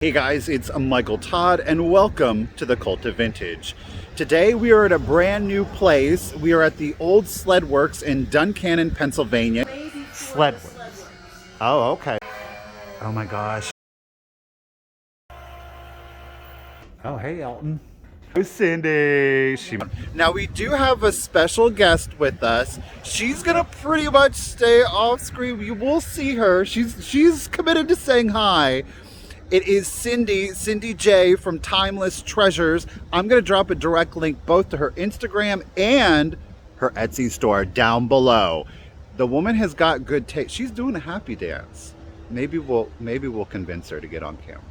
Hey guys, it's Michael Todd and welcome to the Cult of Vintage. Today we are at a brand new place. We are at the old Sled Works in Duncannon, Pennsylvania. Sled Works. Oh, okay. Oh my gosh. Oh, hey Elton. Oh, Cindy. Now we do have a special guest with us. She's gonna pretty much stay off screen. You will see her. She's committed to saying hi. It is Cindy J from Timeless Treasures. I'm going to drop a direct link both to her Instagram and her Etsy store down below. The woman has got good taste. She's doing a happy dance. Maybe we'll convince her to get on camera.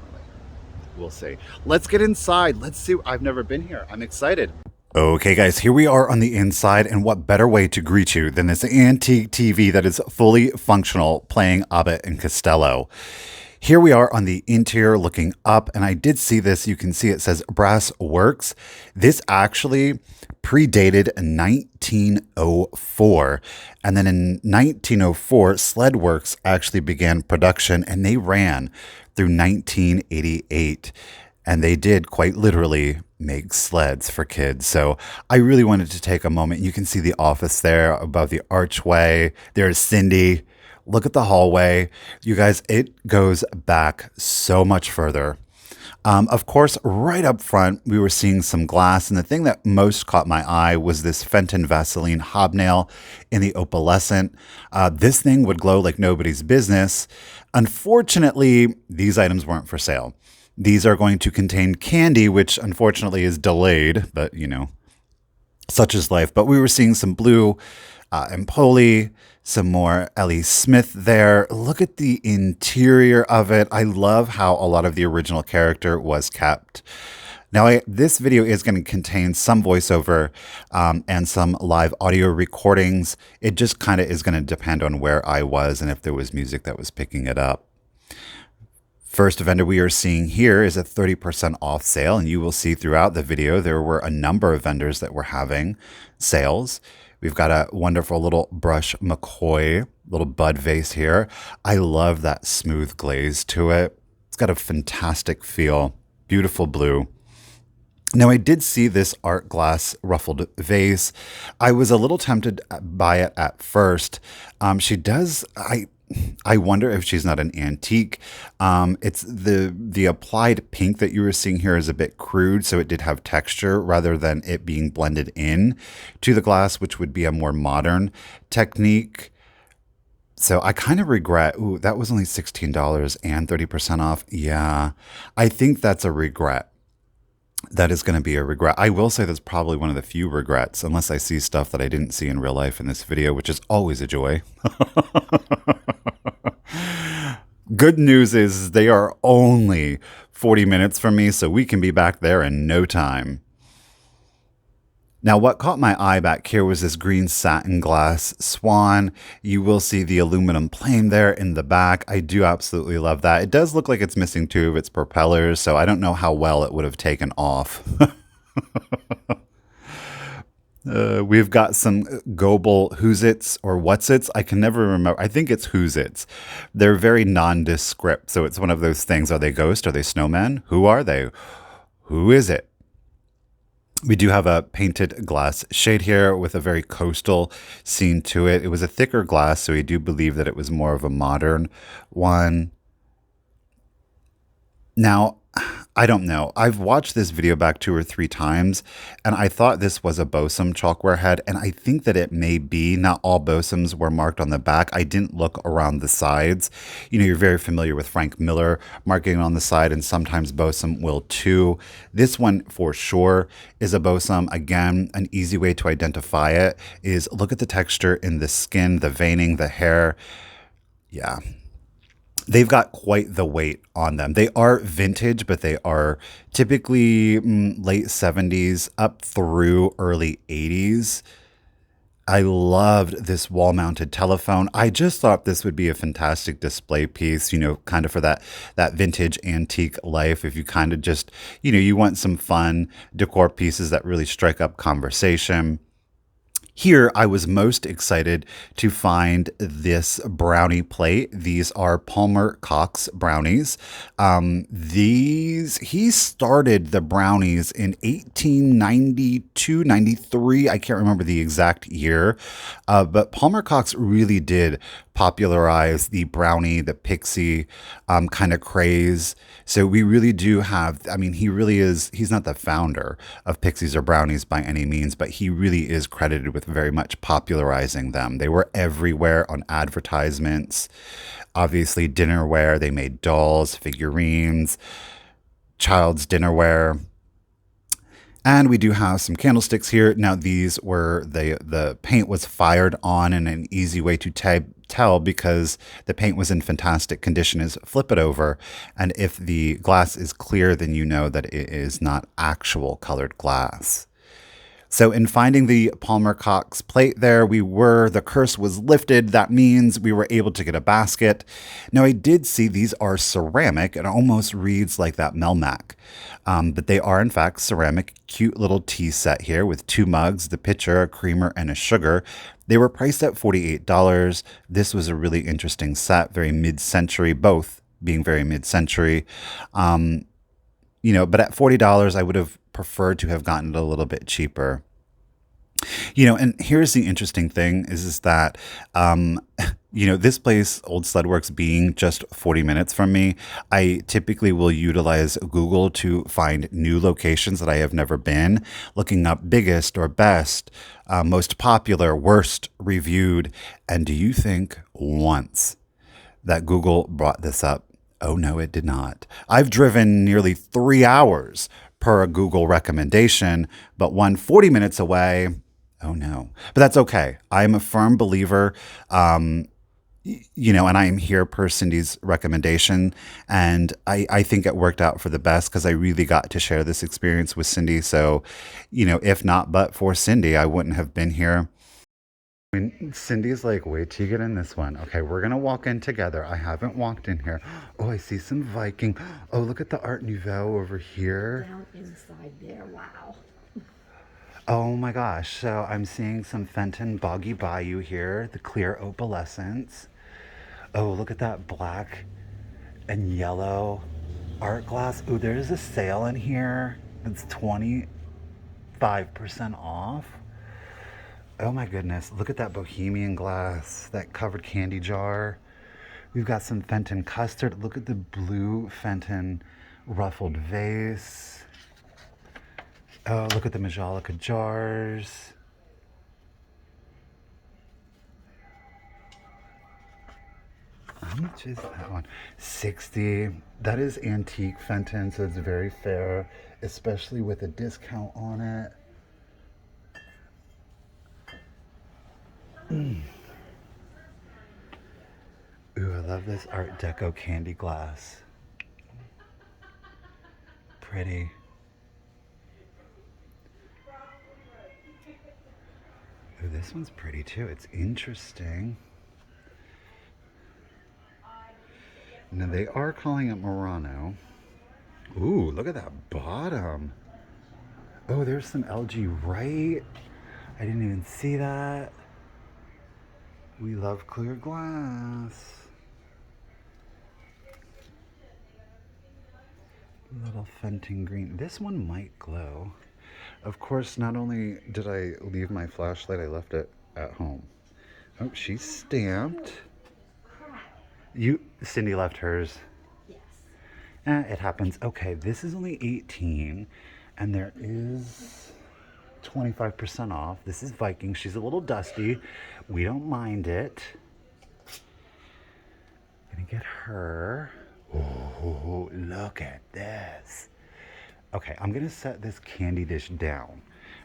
We'll see. Let's get inside. Let's see. I've never been here. I'm excited. Okay guys, here we are on the inside, and what better way to greet you than this antique TV that is fully functional playing Abbott and Costello. Here we are on the interior looking up, and I did see this. You can see it says Brass Works. This actually predated 1904. And then in 1904, Sled Works actually began production, and they ran through 1988. And they did quite literally make sleds for kids. So I really wanted to take a moment. You can see the office there above the archway. There's Cindy. Look at the hallway. You guys, it goes back so much further. Of course, right up front, we were seeing some glass. And the thing that most caught my eye was this Fenton Vaseline hobnail in the opalescent. This thing would glow like nobody's business. Unfortunately, these items weren't for sale. These are going to contain candy, which unfortunately is delayed, but you know, such is life. But we were seeing some blue Empoli, some more Ellie Smith there. Look at the interior of it. I love how a lot of the original character was kept. Now, this video is going to contain some voiceover and some live audio recordings. It just kind of is going to depend on where I was and if there was music that was picking it up. First vendor we are seeing here is a 30% off sale, and you will see throughout the video there were a number of vendors that were having sales. We've got a wonderful little brush McCoy, little bud vase here. I love that smooth glaze to it. It's got a fantastic feel, beautiful blue. Now, I did see this art glass ruffled vase. I was a little tempted by it at first. I wonder if she's not an antique. It's the applied pink that you were seeing here is a bit crude, so it did have texture rather than it being blended in to the glass, which would be a more modern technique. So I kind of regret, ooh, that was only $16 and 30% off. Yeah, I think that's a regret. That is going to be a regret. I will say that's probably one of the few regrets, unless I see stuff that I didn't see in real life in this video, which is always a joy. Good news is they are only 40 minutes from me, so we can be back there in no time. Now, what caught my eye back here was this green satin glass swan. You will see the aluminum plane there in the back. I do absolutely love that. It does look like it's missing two of its propellers, so I don't know how well it would have taken off. We've got some Goebel Who's-Its or What's-Its. I can never remember. I think it's Who's-Its. They're very nondescript, so it's one of those things. Are they ghosts? Are they snowmen? Who are they? Who is it? We do have a painted glass shade here with a very coastal scene to it. It was a thicker glass, so we do believe that it was more of a modern one. Now, I don't know. I've watched this video back 2 or 3 times, and I thought this was a Bosom chalkware head, and I think that it may be. Not all Bosoms were marked on the back. I didn't look around the sides. You know, you're very familiar with Frank Miller marking on the side, and sometimes Bosom will too. This one for sure is a Bosom. Again, an easy way to identify it is look at the texture in the skin, the veining, the hair. Yeah. They've got quite the weight on them. They are vintage, but they are typically late 70s up through early 80s. I loved this wall-mounted telephone. I just thought this would be a fantastic display piece, you know, kind of for that vintage antique life. If you kind of just, you know, you want some fun decor pieces that really strike up conversation. Here, I was most excited to find this brownie plate. These are Palmer Cox brownies. He started the brownies in 1892, 93. I can't remember the exact year. But Palmer Cox really did popularize the brownie, the pixie kind of craze. So we really do have, I mean, he really is, he's not the founder of pixies or brownies by any means, but he really is credited with very much popularizing them. They were everywhere on advertisements, obviously dinnerware. They made dolls, figurines, child's dinnerware. And we do have some candlesticks here. Now these were the paint was fired on, and an easy way to tell because the paint was in fantastic condition is flip it over, and if the glass is clear, then you know that it is not actual colored glass. So in finding the Palmer Cox plate there, the curse was lifted. That means we were able to get a basket. Now I did see these are ceramic. It almost reads like that Melmac. But they are in fact ceramic. Cute little tea set here with 2 mugs, the pitcher, a creamer, and a sugar. They were priced at $48. This was a really interesting set, very mid-century, both being very mid-century. But at $40, I would have preferred to have gotten it a little bit cheaper. And here's the interesting thing is that, this place, Old Sledworks, being just 40 minutes from me, I typically will utilize Google to find new locations that I have never been, looking up biggest or best, most popular, worst reviewed. And do you think once that Google brought this up? Oh, no, it did not. I've driven nearly 3 hours per a Google recommendation, but 40 minutes away. Oh, no. But that's okay. I'm a firm believer, and I am here per Cindy's recommendation. And I think it worked out for the best because I really got to share this experience with Cindy. So, if not but for Cindy, I wouldn't have been here. I mean, Cindy's like, wait till you get in this one. Okay, we're gonna walk in together. I haven't walked in here. Oh, I see some Viking. Oh, look at the Art Nouveau over here. Down inside there, wow. Oh my gosh, so I'm seeing some Fenton Boggy Bayou here, the clear opalescence. Oh, look at that black and yellow art glass. Oh, there's a sale in here. It's 25% off. Oh my goodness, look at that Bohemian glass, that covered candy jar. We've got some Fenton custard. Look at the blue Fenton ruffled vase. Oh, look at the Majolica jars. How much is that one? 60. That is antique Fenton, so it's very fair, especially with a discount on it. Ooh, I love this Art Deco candy glass. Pretty. Ooh, this one's pretty too. It's interesting. Now they are calling it Murano. Ooh, look at that bottom. Oh, there's some LG right. I didn't even see that. We love clear glass. Little Fenton green. This one might glow. Of course, not only did I leave my flashlight, I left it at home. Oh, she's stamped. Cindy left hers. Yes. It happens. Okay, this is only 18, and there is 25% off. This is Viking. She's a little dusty. We don't mind it. Gonna get her. Oh, look at this. Okay, I'm gonna set this candy dish down,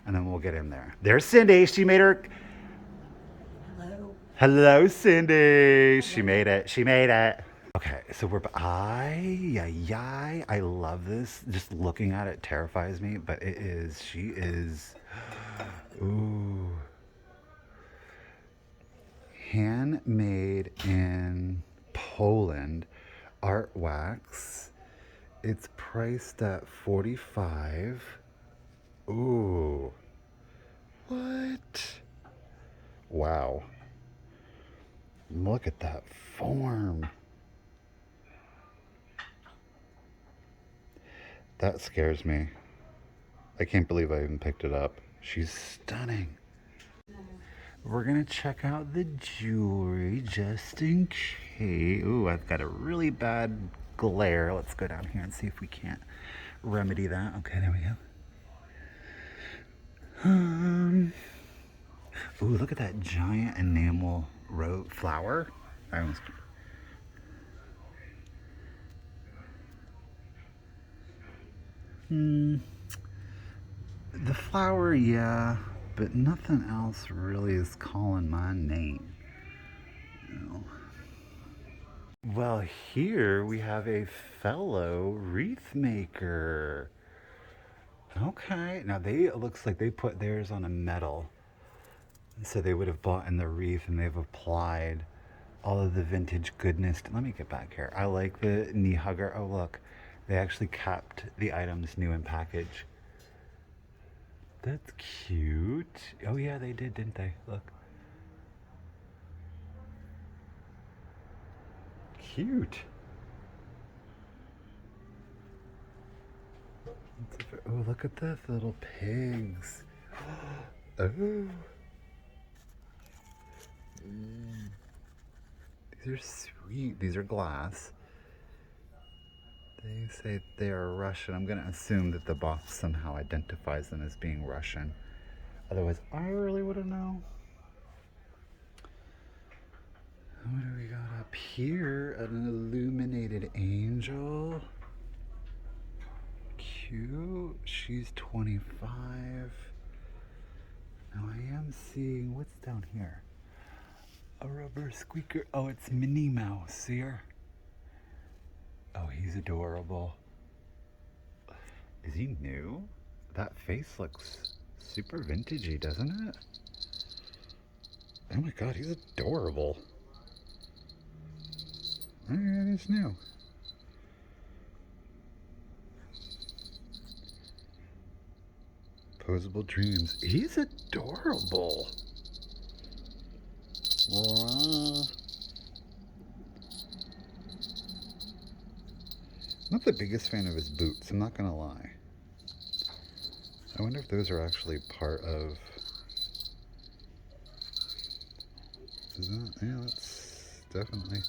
and then we'll get in there. There's Cindy. She made her. Hello. Hello, Cindy. She made it. She made it. Okay, so I love this. Just looking at it terrifies me, but she is, ooh. Handmade in Poland, art wax. It's priced at 45. Ooh. What? Wow. Look at that form. That scares me. I can't believe I even picked it up. She's stunning. We're gonna check out the jewelry just in case. Ooh, I've got a really bad glare. Let's go down here and see if we can't remedy that. Okay, there we go. Ooh, look at that giant enamel flower. I almost. The flower, yeah, but nothing else really is calling my name. No. Well, here we have a fellow wreath maker. Okay, now it looks like they put theirs on a metal. So they would have bought in the wreath and they've applied all of the vintage goodness. Let me get back here. I like the knee hugger. Oh, look, they actually kept the items new in package. That's cute. Oh, yeah, they did, didn't they? Look. Cute. Oh, look at this, little pigs. Oh. These are sweet. These are glass. They say they are Russian. I'm going to assume that the box somehow identifies them as being Russian. Otherwise, I really wouldn't know. What do we got up here? An illuminated angel. Cute. She's 25. Now I am seeing, what's down here? A rubber squeaker. Oh, it's Minnie Mouse here. Oh, he's adorable. Is he new? That face looks super vintagey, doesn't it? Oh my god, he's adorable. Oh yeah, he's new. Posable Dreams. He's adorable. Not the biggest fan of his boots, I'm not gonna lie. I wonder if those are actually part of... Is that? Yeah, that's definitely...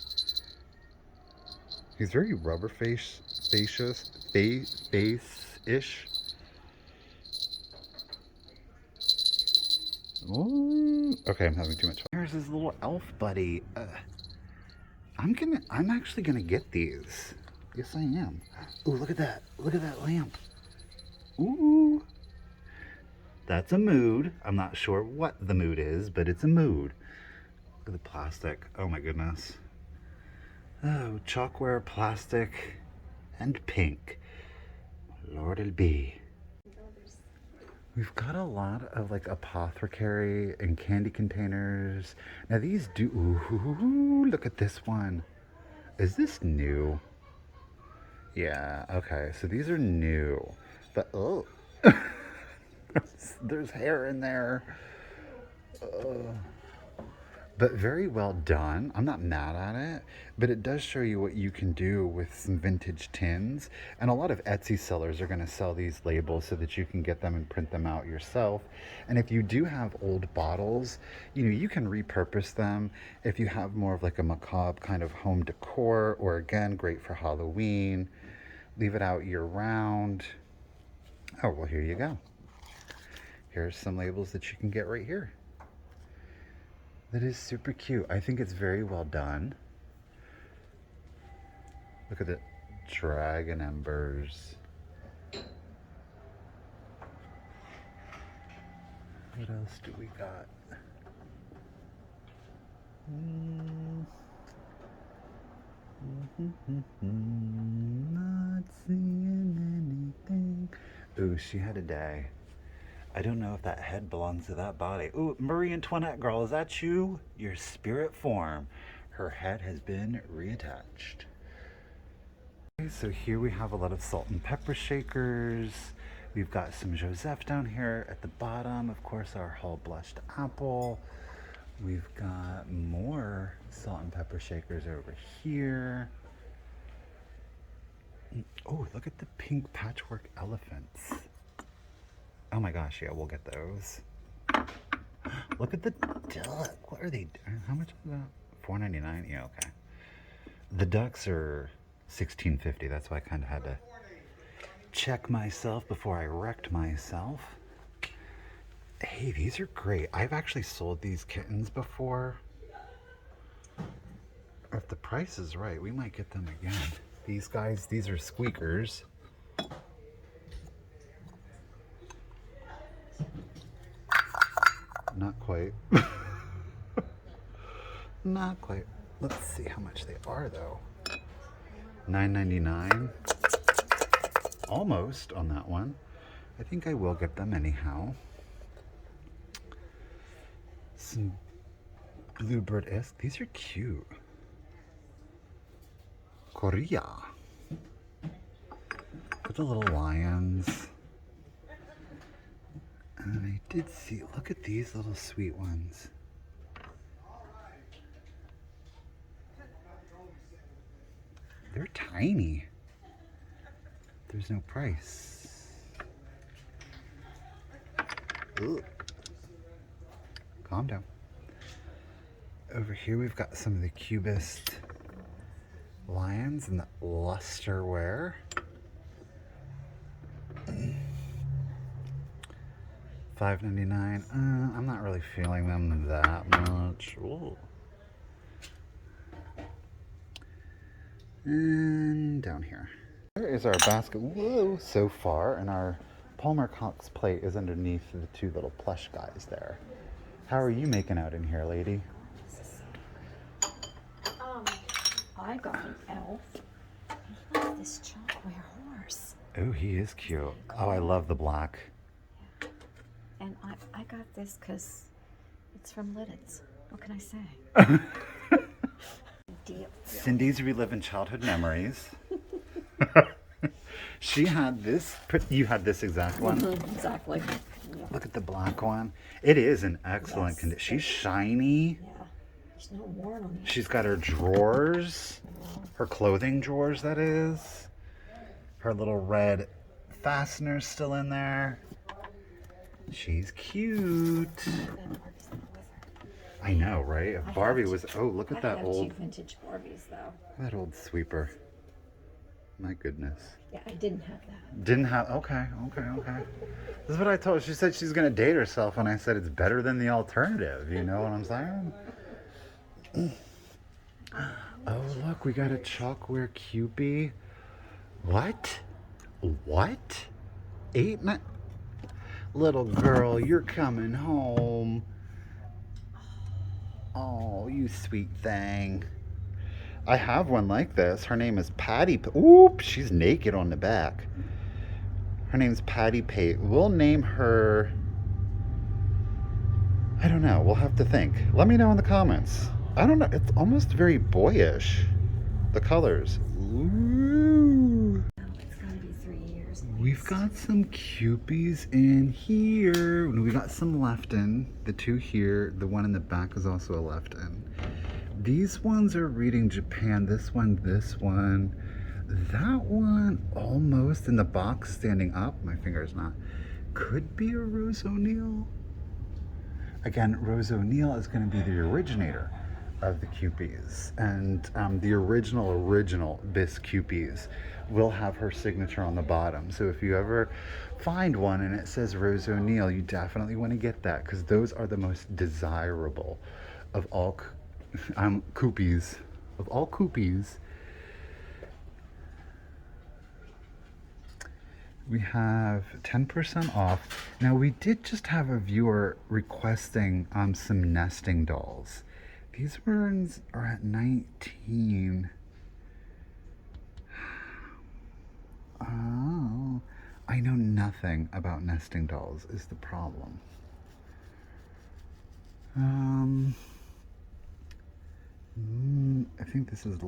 He's very rubber face-ish. Ooh. Okay, I'm having too much fun. Here's his little elf buddy. I'm actually gonna get these. Yes, I am. Ooh, look at that. Look at that lamp. Ooh. That's a mood. I'm not sure what the mood is, but it's a mood. Look at the plastic. Oh my goodness. Oh, chalkware, plastic, and pink. Lord'll be. We've got a lot of like apothecary and candy containers. Now these do, ooh, look at this one. Is this new? Yeah, okay, so these are new. But, oh, there's hair in there. But very well done. I'm not mad at it, but it does show you what you can do with some vintage tins. And a lot of Etsy sellers are going to sell these labels so that you can get them and print them out yourself. And if you do have old bottles, you can repurpose them. If you have more of like a macabre kind of home decor, or again, great for Halloween, leave it out year round. Oh, well, here you go. Here's some labels that you can get right here. That is super cute. I think it's very well done. Look at the dragon embers. What else do we got? Not seeing anything. Ooh, she had a day. I don't know if that head belongs to that body. Ooh, Marie Antoinette girl, is that you? Your spirit form. Her head has been reattached. Okay, so here we have a lot of salt and pepper shakers. We've got some Joseph down here at the bottom. Of course, our whole blushed apple. We've got more salt and pepper shakers over here. Oh, look at the pink patchwork elephants. Oh my gosh, yeah, we'll get those. Look at the duck. What are they? How much is that? $4.99? Yeah, okay. The ducks are $16.50. That's why I kind of had to check myself before I wrecked myself. Hey, these are great. I've actually sold these kittens before. If the price is right, we might get them again. These guys, these are squeakers. Not quite. Not quite. Let's see how much they are though. $9.99. Almost on that one. I think I will get them anyhow. Some bluebird-esque. These are cute. Korea. With the little lions. And I did see, look at these little sweet ones. They're tiny. There's no price. Ugh. Calm down. Over here we've got some of the cubist lions and the lusterware. $5.99. I'm not really feeling them that much. Ooh. And down here. There is our basket. Whoa, so far, and our Palmer Cox plate is underneath the two little plush guys there. How are you making out in here, lady? I got an elf. I love this Chalkware horse. Oh, he is cute. Oh, I love the black. Yeah. And I got this because it's from Lidditz. What can I say? Deal. Cindy's reliving childhood memories. She had this, you had this exact one? Exactly. Yeah. Look at the black one. It is an excellent Yes. condition. She's shiny. Yeah. There's no worn on it. She's got her drawers, her clothing drawers, that is. Her little red fasteners still in there. She's cute. I know, right? If Barbie was, oh, look at that I have old, two vintage Barbies though. that old sweeper. My goodness. Yeah, I didn't have that. Didn't have, okay. This is what I told her. She said she's going to date herself, and I said it's better than the alternative. You know what I'm saying? Oh, look, we got a Chalkware Cupie. What? What? 8, 9? Little girl, you're coming home. Oh, you sweet thing. I have one like this. Her name is Patty. Oop, she's naked on the back. Her name's Patty Pate. We'll name her, I don't know. We'll have to think. Let me know in the comments. I don't know. It's almost very boyish. The colors. Ooh. It's gonna be 3 years. We've got some Cupies in here. We got some left in. The two here. The one in the back is also a left in. These ones are reading Japan. This one. That one almost in the box standing up. My finger's not. Could be a Rose O'Neil. Again, Rose O'Neil is going to be the originator of the Cupies. And the original Bis Cupies will have her signature on the bottom. So if you ever find one and it says Rose O'Neil, you definitely want to get that because those are the most desirable of all Cupies. Of all Cupies. We have 10% off. Now we did just have a viewer requesting some nesting dolls. These ones are at 19. Oh, I know nothing about nesting dolls is the problem. I think this is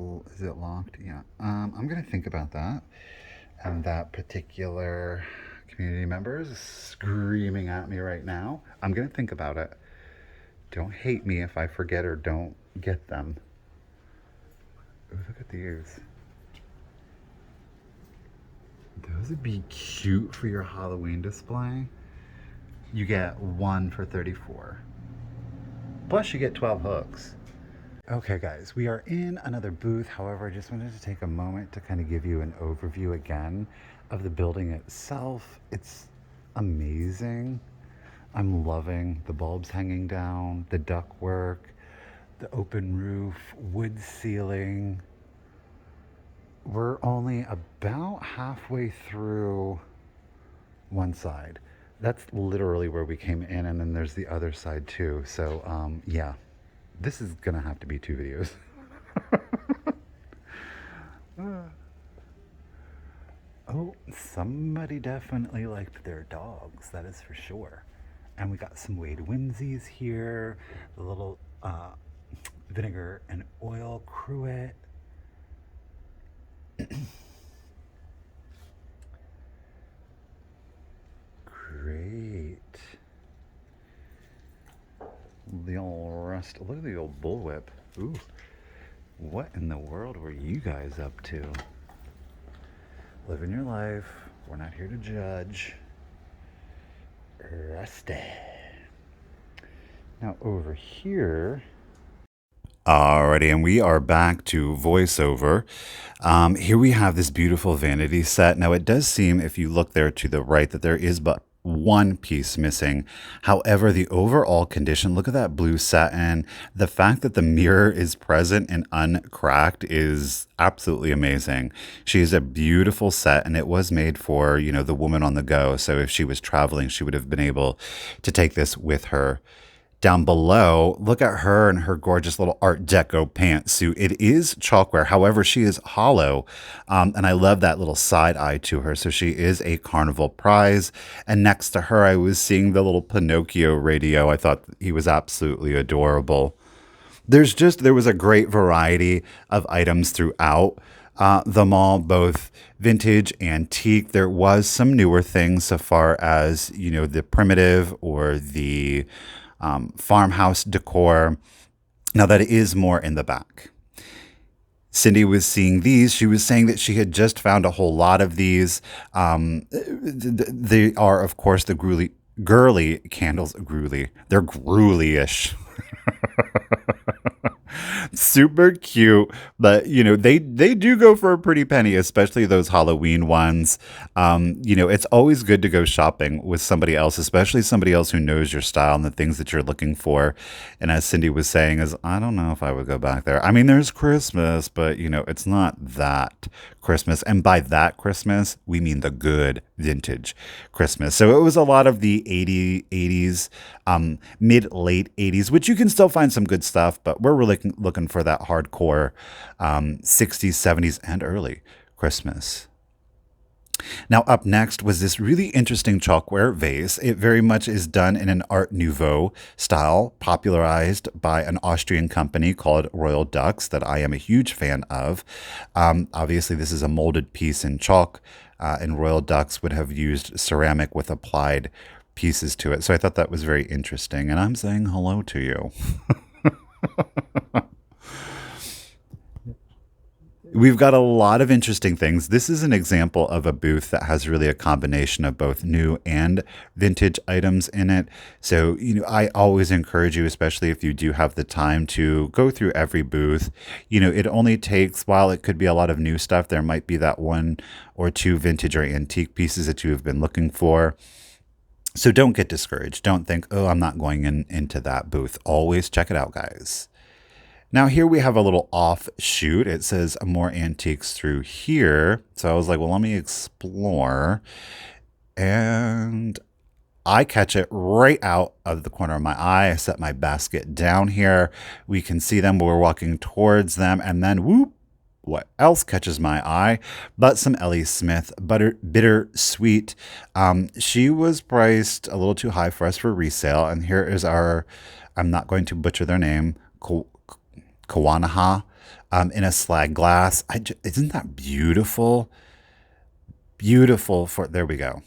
it locked? Yeah. I'm gonna think about that. And that particular community member is screaming at me right now. I'm gonna think about it. Don't hate me if I forget or don't get them. Ooh, look at these. Those would be cute for your Halloween display. You get one for 34. Plus you get 12 hooks. Okay guys, we are in another booth. However, I just wanted to take a moment to kind of give you an overview again of the building itself. It's amazing. I'm loving the bulbs hanging down, the ductwork, the open roof, wood ceiling. We're only about halfway through one side. That's literally where we came in, and then there's the other side too. So yeah, this is gonna have to be 2 videos. Oh, somebody definitely liked their dogs, that is for sure. And we got some Wade Winsies here, the little vinegar and oil cruet. Great. The old rust. Look at the old bullwhip. Ooh. What in the world were you guys up to? Living your life. We're not here to judge. Rusty. Now over here. Alrighty, and we are back to voiceover. Here we have this beautiful vanity set. Now it does seem, if you look there to the right, that there is but one piece missing. However, the overall condition, look at that blue satin. The fact that the mirror is present and uncracked is absolutely amazing. She is a beautiful set, and it was made for, you know, the woman on the go. So if she was traveling, she would have been able to take this with her. Down below, look at her and her gorgeous little Art Deco pantsuit. It is Chalkware. However, she is hollow. And I love that little side eye to her. So she is a Carnival prize. And next to her, I was seeing the little Pinocchio radio. I thought he was absolutely adorable. There was a great variety of items throughout the mall, both vintage, antique. There was some newer things so far as, you know, the primitive or the farmhouse decor. Now that is more in the back. Cindy was seeing these. She was saying that she had just found a whole lot of these. They are, of course, the girly candles. They're gruely-ish. Super cute, but you know they do go for a pretty penny, especially those Halloween ones. You know, it's always good to go shopping with somebody else, especially somebody else who knows your style and the things that you're looking for. And as Cindy was saying, is I don't know if I would go back there. I mean, there's Christmas, but you know, it's not that Christmas, and by that Christmas we mean the good vintage Christmas. So it was a lot of the 80s, mid late 80s, which you can still find some good stuff, but we're really looking for that hardcore 60s, 70s, and early Christmas. Now, up next was this really interesting chalkware vase. It very much is done in an Art Nouveau style, popularized by an Austrian company called Royal Dux that I am a huge fan of. Obviously, this is a molded piece in chalk, and Royal Dux would have used ceramic with applied pieces to it. So I thought that was very interesting, and I'm saying hello to you. We've got a lot of interesting things. This is an example of a booth that has really a combination of both new and vintage items in it. So, you know, I always encourage you, especially if you do have the time, to go through every booth. You know, it only takes, while it could be a lot of new stuff, there might be that one or two vintage or antique pieces that you have been looking for. So don't get discouraged. Don't think, oh, I'm not going into that booth. Always check it out, guys. Now here we have a little offshoot. It says more antiques through here. So I was like, well, let me explore. And I catch it right out of the corner of my eye. I set my basket down here. We can see them. We're walking towards them. And then whoop, what else catches my eye but some Ellie Smith bitter sweet. She was priced a little too high for us for resale. And here is our, I'm not going to butcher their name, Kawanaha, in a slag glass. Isn't that beautiful? Beautiful. There we go.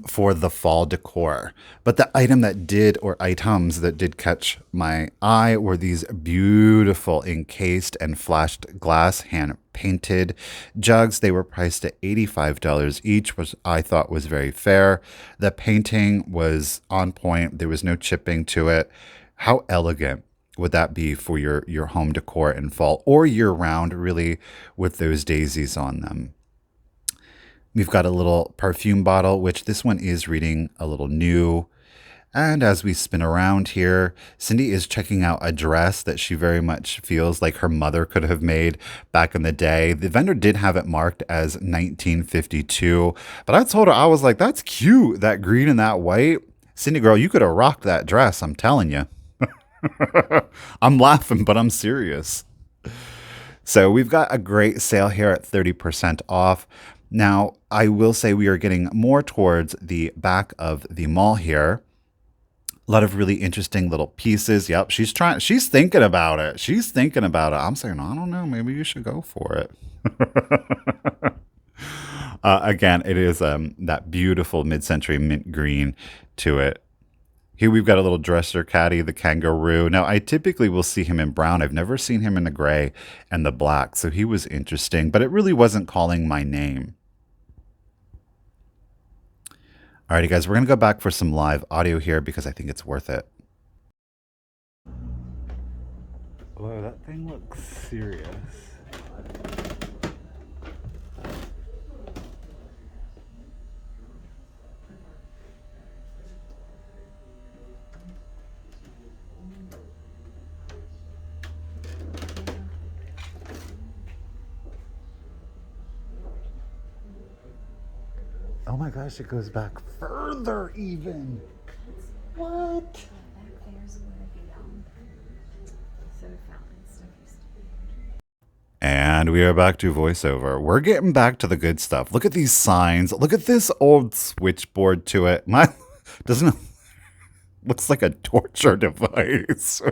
for the fall decor. But the item that did, or items that did catch my eye, were these beautiful encased and flashed glass hand painted jugs. They were priced at $85 each, which I thought was very fair. The painting was on point. There was no chipping to it. How elegant would that be for your home decor in fall or year round, really, with those daisies on them? We've got a little perfume bottle, which this one is reading a little new. And as we spin around here, Cindy is checking out a dress that she very much feels like her mother could have made back in the day. The vendor did have it marked as 1952, but I told her, I was like, that's cute, that green and that white. Cindy girl, you could have rocked that dress, I'm telling you. I'm laughing, but I'm serious. So we've got a great sale here at 30% off. Now, I will say we are getting more towards the back of the mall here. A lot of really interesting little pieces. Yep, she's thinking about it. She's thinking about it. I'm saying, I don't know, maybe you should go for it. Again, it is that beautiful mid-century mint green to it. Here we've got a little dresser caddy, the kangaroo. Now, I typically will see him in brown. I've never seen him in the gray and the black, so he was interesting, but it really wasn't calling my name. Alrighty, guys, we're going to go back for some live audio here because I think it's worth it. Whoa, that thing looks serious. Oh my gosh, it goes back further even. What? Back there's where the soda fountain stuff used to be. And we are back to voiceover. We're getting back to the good stuff. Look at these signs. Look at this old switchboard to it. Doesn't it looks like a torture device.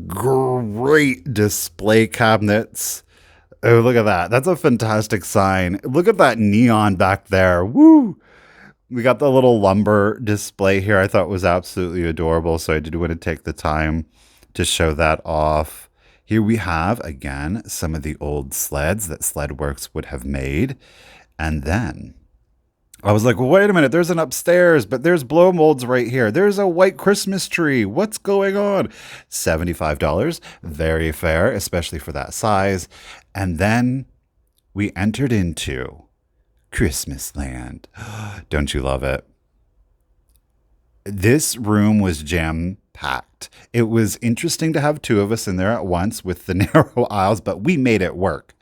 Great display cabinets. Oh, look at that. That's a fantastic sign. Look at that neon back there. Woo! We got the little lumber display here. I thought was absolutely adorable, so I did want to take the time to show that off. Here we have, again, some of the old sleds that Sledworks would have made. And then I was like, well, wait a minute, there's an upstairs, but there's blow molds right here. There's a white Christmas tree. What's going on? $75. Very fair, especially for that size. And then we entered into Christmas Land. Don't you love it? This room was jam-packed. It was interesting to have two of us in there at once with the narrow aisles, but we made it work.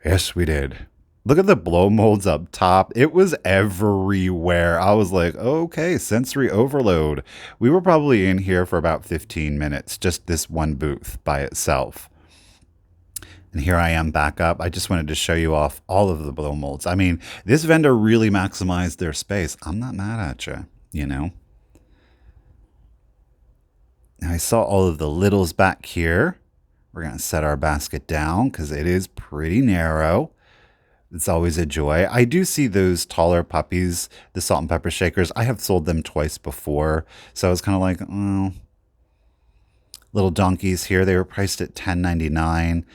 Yes, we did. Look at the blow molds up top. It was everywhere. I was like, okay, sensory overload. We were probably in here for about 15 minutes, just this one booth by itself. And here I am back up. I just wanted to show you off all of the blow molds. I mean, this vendor really maximized their space. I'm not mad at you, you know. Now I saw all of the littles back here. We're going to set our basket down because it is pretty narrow. It's always a joy. I do see those taller puppies, the salt and pepper shakers. I have sold them twice before. So I was kind of like, oh. Little donkeys here. They were priced at $10.99.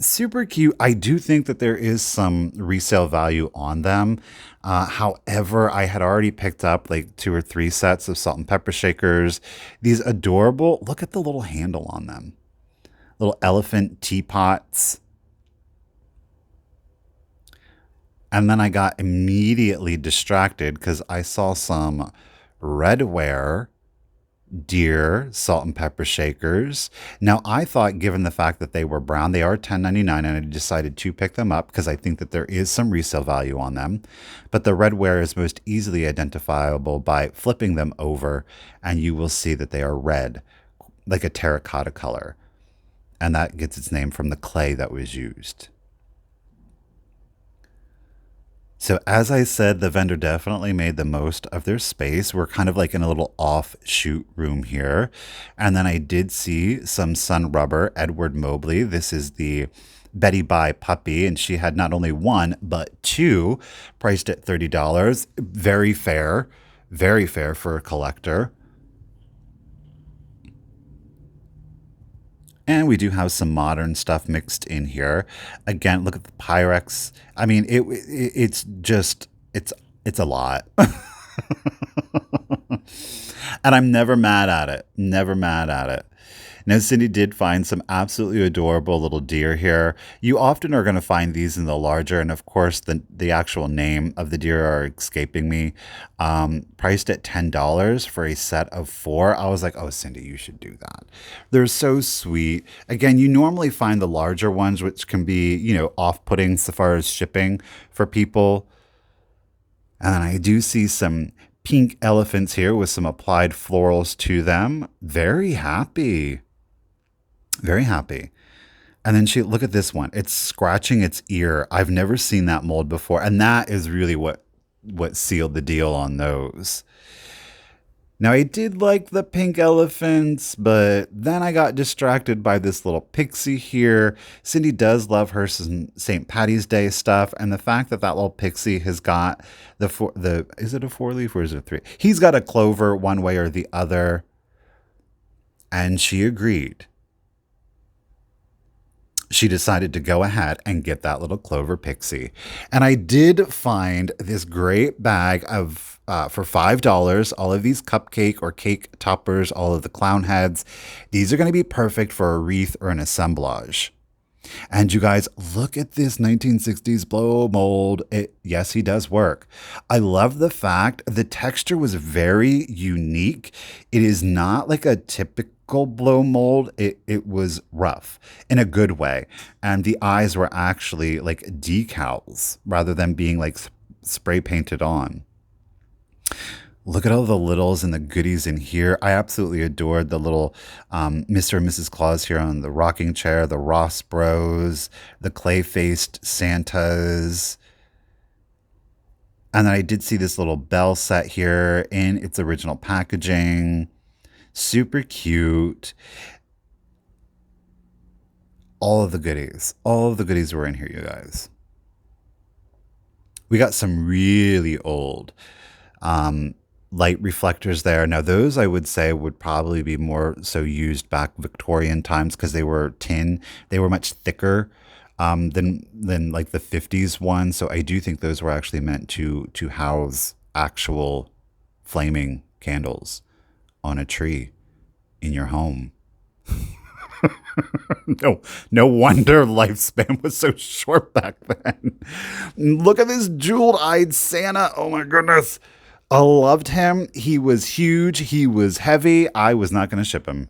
Super cute. I do think that there is some resale value on them. However, I had already picked up like 2 or 3 sets of salt and pepper shakers. These adorable, look at the little handle on them. Little elephant teapots. And then I got immediately distracted because I saw some redware deer salt and pepper shakers. Now, I thought, given the fact that they were brown, they are $10.99, and I decided to pick them up because I think that there is some resale value on them. But the redware is most easily identifiable by flipping them over, and you will see that they are red, like a terracotta color. And that gets its name from the clay that was used. So as I said, the vendor definitely made the most of their space. We're kind of like in a little offshoot room here. And then I did see some sun rubber, Edward Mobley. This is the Betty Bye puppy, and she had not only one, but two, priced at $30. Very fair for a collector. And we do have some modern stuff mixed in here. Again, look at the Pyrex. I mean, it's just it's a lot. And I'm never mad at it. Never mad at it. Now, Cindy did find some absolutely adorable little deer here. You often are going to find these in the larger, and of course, the actual name of the deer are escaping me. Priced at $10 for a set of four. I was like, oh, Cindy, you should do that. They're so sweet. Again, you normally find the larger ones, which can be, off-putting so far as shipping for people. And then I do see some pink elephants here with some applied florals to them. Very happy. Very happy. And then look at this one. It's scratching its ear. I've never seen that mold before. And that is really what sealed the deal on those. Now, I did like the pink elephants, but then I got distracted by this little pixie here. Cindy does love her some St. Patty's Day stuff, and the fact that that little pixie has got is it a four leaf or is it a three? He's got a clover one way or the other, and she agreed. She decided to go ahead and get that little clover pixie. And I did find this great bag of for $5, all of these cupcake or cake toppers, all of the clown heads. These are going to be perfect for a wreath or an assemblage. And you guys, look at this 1960s blow mold. Yes, he does work. I love the fact the texture was very unique. It is not like a typical blow mold. It was rough in a good way. And the eyes were actually like decals rather than being like spray painted on. Look at all the littles and the goodies in here. I absolutely adored the little Mr. and Mrs. Claus here on the rocking chair, the Ross Bros, the clay-faced Santas. And then I did see this little bell set here in its original packaging. Super cute. All of the goodies were in here, you guys. We got some really old light reflectors there. Now, those I would say would probably be more so used back Victorian times because they were tin. They were much thicker than like the 50s ones. So I do think those were actually meant to house actual flaming candles on a tree in your home. No wonder lifespan was so short back then. Look at this jeweled-eyed Santa. Oh my goodness. I loved him. He was huge. He was heavy. I was not going to ship him.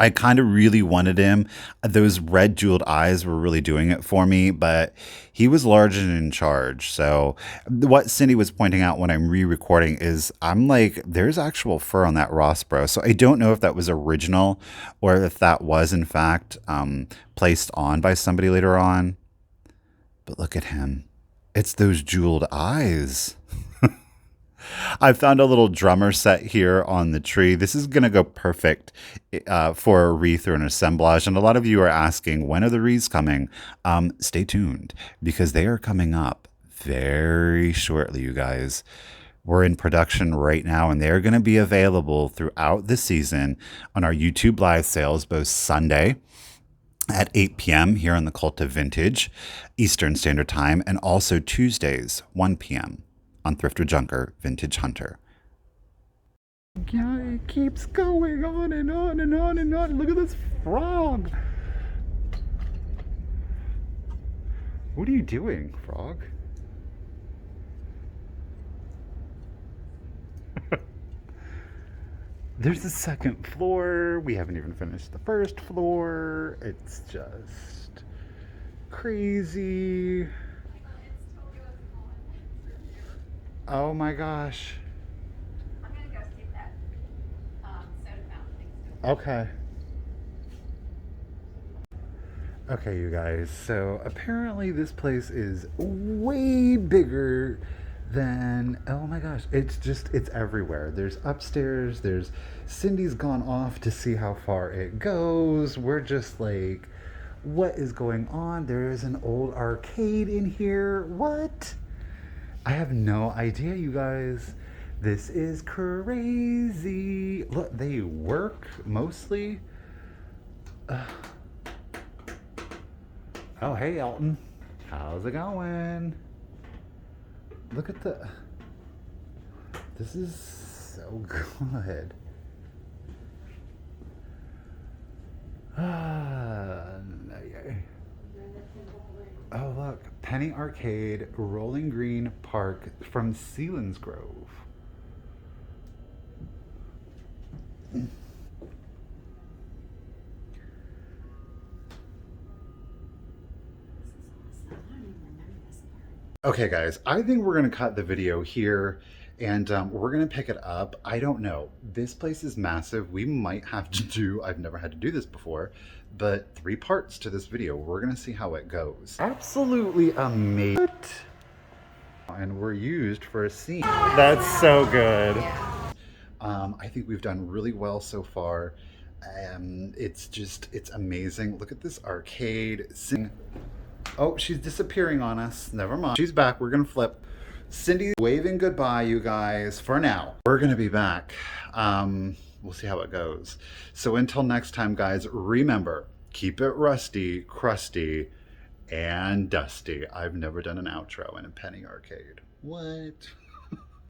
I kind of really wanted him. Those red jeweled eyes were really doing it for me, but he was large and in charge. So what Cindy was pointing out when I'm re-recording is I'm like, there's actual fur on that Ross Bro. So I don't know if that was original or if that was in fact placed on by somebody later on. But look at him. It's those jeweled eyes. I found a little drummer set here on the tree. This is going to go perfect for a wreath or an assemblage. And a lot of you are asking, when are the wreaths coming? Stay tuned because they are coming up very shortly, you guys. We're in production right now, and they're going to be available throughout the season on our YouTube live sales, both Sunday at 8 p.m. here on The.Cult.Of.Vintage Eastern Standard Time, and also Tuesdays, 1 p.m. on Thrifter Junker Vintage Hunter. Yeah, it keeps going on and on and on and on. Look at this frog. What are you doing, frog? There's the second floor. We haven't even finished the first floor. It's just crazy. Oh my gosh. I'm gonna go see that soda fountain thing. Okay. Okay, you guys. So apparently this place is way bigger than, oh my gosh, it's everywhere. There's upstairs, Cindy's gone off to see how far it goes. We're just like, What is going on? There is an old arcade in here. What? I have no idea, you guys. This is crazy. Look, they work mostly. Oh, hey, Elton. How's it going? Look at the... This is so good. Oh, look. Penny Arcade, Rolling Green Park from Selinsgrove. Okay, guys, I think we're going to cut the video here and we're going to pick it up. I don't know. This place is massive. We might have to do, I've never had to do this before, but 3 parts to this video. We're going to see how it goes. Absolutely amazing. And we're used for a scene. That's so good. I think we've done really well so far. It's amazing. Look at this arcade. Oh, she's disappearing on us. Never mind. She's back. We're going to flip. Cindy waving goodbye, you guys, for now. We're going to be back. We'll see how it goes. So until next time, guys, remember, keep it rusty, crusty, and dusty. I've never done an outro in a penny arcade. What?